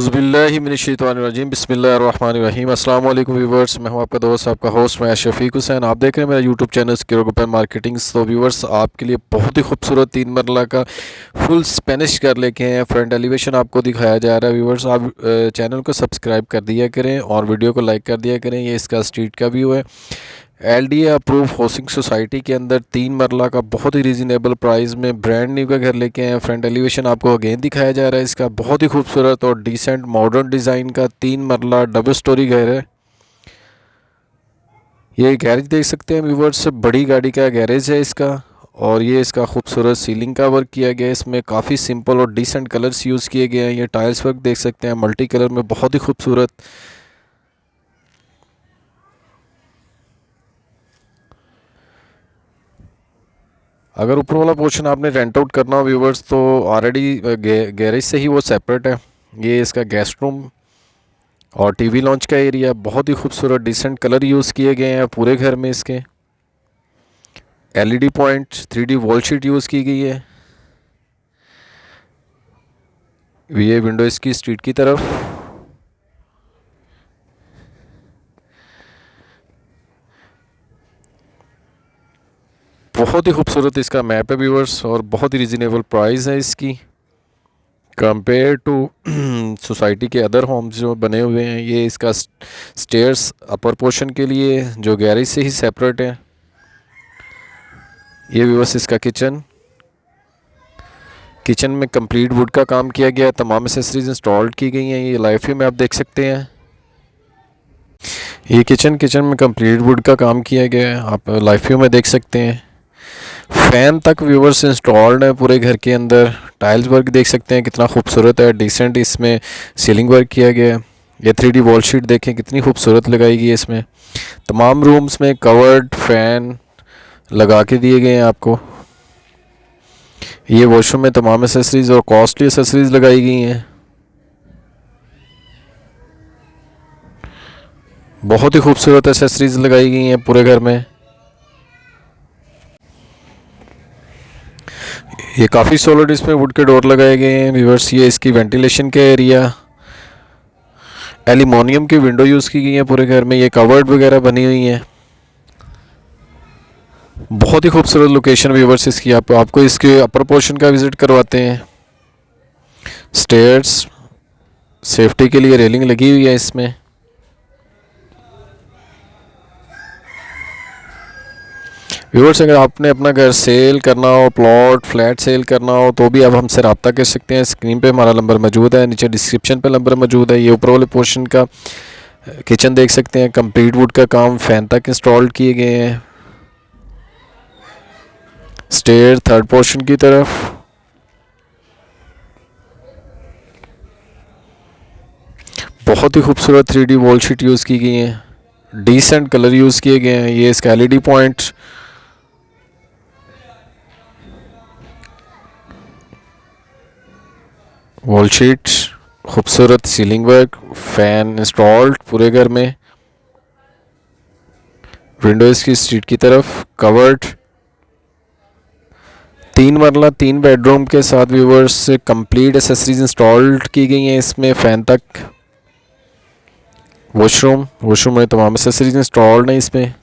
औज़ुबिल्लाहिमिनश्शैतानिर्रजीम बिस्मिल्लाहिर्रहमानिर्रहीम। अस्सलाम वालेकुम व्यूवर्स, मैं हूं आपका दोस्त, आपका होस्ट, मैं शफीक हुसैन। आप देख रहे हैं मेरा YouTube channel secure group and marketing. तो व्यूवर्स, आपके लिए बहुत ही खूबसूरत 3 मरला का फुल स्पेनिश घर लेके हैं। फ्रंट एलिवेशन आपको दिखाया जा रहा है। व्यूवर्स, आप चैनल को सब्सक्राइब कर दिया करें और वीडियो को लाइक कर दिया करें। ये इसका स्ट्रीट का व्यू है। LDA अप्रूव हाउसिंग सोसाइटी के अंदर 3 मरला का बहुत ही रीज़नेबल प्राइस में ब्रांड न्यू का घर लेके आए हैं। फ्रंट एलिवेशन आपको अगेन दिखाया जा रहा है। इसका बहुत ही खूबसूरत और डिसेंट मॉडर्न डिज़ाइन का 3 मरला डबल स्टोरी घर है। ये गैरेज देख सकते हैं व्यूवर्स, बड़ी गाड़ी का गैरेज है इसका। और ये इसका खूबसूरत सीलिंग का वर्क किया गया है। इसमें काफ़ी सिंपल और डिसेंट कलर्स यूज़ किए गए हैं। ये टाइल्स वर्क देख सकते हैं मल्टी कलर में, बहुत ही खूबसूरत। अगर ऊपर वाला पोर्शन आपने रेंट आउट करना हो व्यूवर्स, तो ऑलरेडी गैरेज से ही वो सेपरेट है। ये इसका गेस्ट रूम और टीवी लॉन्च का एरिया, बहुत ही खूबसूरत डिसेंट कलर यूज़ किए गए हैं पूरे घर में। इसके LED point 3D wall sheet use की गई है। ये विंडो इसकी स्ट्रीट की तरफ। बहुत ही खूबसूरत इसका मैप है व्यूवर्स, और बहुत ही रिजनेबल प्राइस है इसकी कंपेयर टू सोसाइटी के अदर होम्स जो बने हुए हैं। ये इसका स्टेयर्स अपर पोर्शन के लिए जो गैरेज से ही सेपरेट है। ये व्यूवर्स इसका किचन में कंप्लीट वुड का काम किया गया है। तमाम एसेसरीज इंस्टॉल्ड की गई हैं। ये लाइव व्यू में आप देख सकते हैं। ये किचन में कंप्लीट वुड का काम किया गया है, आप लाइव व्यू में देख सकते हैं। फ़ैन तक व्यूवर्स इंस्टॉल्ड है पूरे घर के अंदर। टाइल्स वर्क देख सकते हैं कितना खूबसूरत है, डिसेंट इसमें सीलिंग वर्क किया गया है। ये 3D वॉल शीट देखें कितनी खूबसूरत लगाई गई है इसमें। तमाम रूम्स में कवर्ड फैन लगा के दिए गए हैं आपको। ये वॉशरूम में तमाम एसेसरीज और कॉस्टली एसेसरीज लगाई गई हैं। बहुत ही खूबसूरत एसेसरीज लगाई गई हैं पूरे घर में। ये काफ़ी सॉलिड इसमें वुड के डोर लगाए गए हैं व्यूवर्स। ये इसकी वेंटिलेशन का एरिया, एल्यूमिनियम की विंडो यूज़ की गई है पूरे घर में। ये कवर्ड वगैरह बनी हुई हैं। बहुत ही खूबसूरत लोकेशन व्यूवर्स इसकी। आपको इसके अपर पोर्शन का विज़िट करवाते हैं। स्टेयर्स, सेफ्टी के लिए रेलिंग लगी हुई है इसमें। व्यूवर्स, अगर आपने अपना घर सेल करना हो, प्लॉट फ्लैट सेल करना हो, तो भी आप हमसे रब्ता कर सकते हैं। स्क्रीन पे हमारा नंबर मौजूद है, नीचे डिस्क्रिप्शन पे नंबर मौजूद है। ये ऊपर वाले पोर्शन का किचन देख सकते हैं, कंप्लीट वुड का काम फैन तक इंस्टॉल किए गए हैं। स्टेयर थर्ड पोर्शन की तरफ। बहुत ही खूबसूरत 3D वॉल शीट यूज़ की गई है, डिसेंट कलर यूज़ किए गए हैं। ये इसका LED पॉइंट, वॉल शीट, खूबसूरत सीलिंग वर्क, फैन इंस्टॉल्ड पूरे घर में। विंडोज़ की स्ट्रीट की तरफ, कवर्ड 3 मरला 3 बेडरूम के साथ व्यूवर्स से कंप्लीट एसेसरीज इंस्टॉल्ड की गई हैं इसमें, फैन तक। वॉशरूम में तमाम एसेसरीज इंस्टॉल्ड हैं इसमें।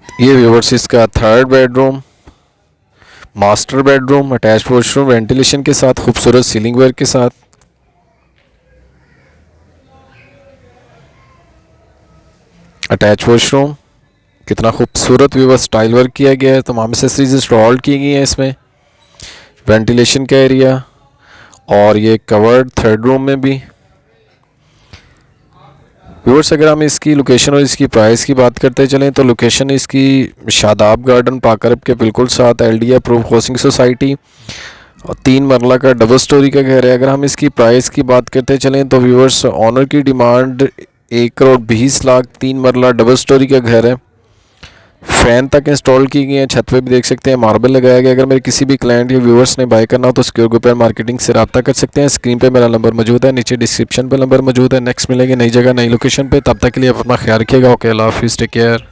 ये व्यूवर्स इसका third bedroom, master bedroom, attach washroom, ventilation के साथ, खूबसूरत सीलिंग वर्क के साथ। अटैच वॉशरूम, कितना खूबसूरत व्यूवर्स टाइल वर्क किया गया है। तमाम एसेसरीज इंस्टॉल की गई हैं इसमें। वेंटिलेशन का एरिया, और ये कवर्ड थर्ड रूम में भी। व्यूअर्स, अगर हम इसकी लोकेशन और इसकी प्राइस की बात करते चलें, तो लोकेशन इसकी शादाब गार्डन पार्क अरब के बिल्कुल साथ LDA अप्रूव हाउसिंग सोसाइटी, और 3 मरला का डबल स्टोरी का घर है। अगर हम इसकी प्राइस की बात करते चलें, तो व्यूअर्स ऑनर की डिमांड 1,20,00,000 3 मरला डबल स्टोरी का घर है। फ़ैन तक इंस्टॉल की गई हैं, छत पे भी देख सकते हैं मार्बल लगाया गया। अगर मेरे किसी भी क्लाइंट या व्यूवर्स ने बाय करना हो, तो सिक्योर ग्रुप एंड मार्केटिंग से रब्ता कर सकते हैं। स्क्रीन पे मेरा नंबर मौजूद है, नीचे डिस्क्रिप्शन पे नंबर मौजूद है। नेक्स्ट मिलेंगे नई जगह नई लोकेशन पे, तब तक के लिए आप अपना ख्याल रखिएगा। ओके, अल्लाह हाफिज़, टेक केयर।